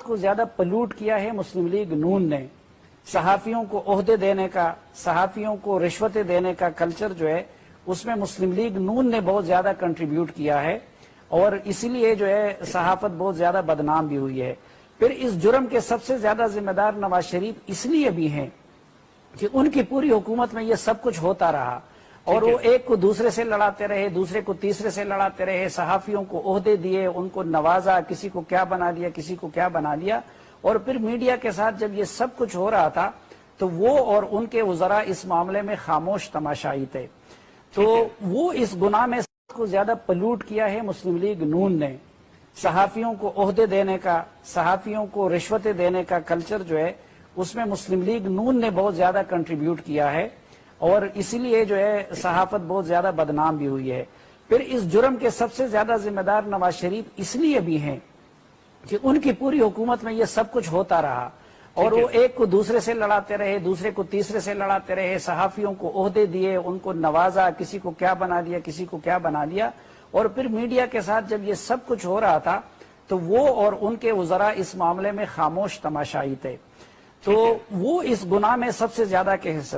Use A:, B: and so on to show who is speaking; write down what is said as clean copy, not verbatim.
A: کو زیادہ پلوٹ کیا ہے مسلم لیگ نون نے. صحافیوں کو عہدے دینے کا، صحافیوں کو رشوتیں دینے کا کلچر جو ہے اس میں مسلم لیگ نون نے بہت زیادہ کنٹریبیوٹ کیا ہے، اور اسی لیے جو ہے صحافت بہت زیادہ بدنام بھی ہوئی ہے. پھر اس جرم کے سب سے زیادہ ذمہ دار نواز شریف اس لیے بھی ہیں کہ ان کی پوری حکومت میں یہ سب کچھ ہوتا رہا، اور وہ ایک کو دوسرے سے لڑاتے رہے، دوسرے کو تیسرے سے لڑاتے رہے، صحافیوں کو عہدے دیے، ان کو نوازا، کسی کو کیا بنا دیا، کسی کو کیا بنا دیا. اور پھر میڈیا کے ساتھ جب یہ سب کچھ ہو رہا تھا تو وہ اور ان کے وزراء اس معاملے میں خاموش تماشائی تھے. تو وہ اس گناہ میں کو زیادہ پلوٹ کیا ہے مسلم لیگ نون نے. صحافیوں کو عہدے دینے کا، صحافیوں کو رشوتیں دینے کا کلچر جو ہے اس میں مسلم لیگ نون نے بہت زیادہ کنٹریبیوٹ کیا ہے، اور اسی لیے جو ہے صحافت بہت زیادہ بدنام بھی ہوئی ہے. پھر اس جرم کے سب سے زیادہ ذمہ دار نواز شریف اس لیے بھی ہیں کہ ان کی پوری حکومت میں یہ سب کچھ ہوتا رہا، اور وہ ایک کو دوسرے سے لڑاتے رہے، دوسرے کو تیسرے سے لڑاتے رہے، صحافیوں کو عہدے دیے، ان کو نوازا، کسی کو کیا بنا دیا، کسی کو کیا بنا دیا. اور پھر میڈیا کے ساتھ جب یہ سب کچھ ہو رہا تھا تو وہ اور ان کے وزراء اس معاملے میں خاموش تماشائی تھے. تو وہ اس گناہ میں سب سے زیادہ کے حصہ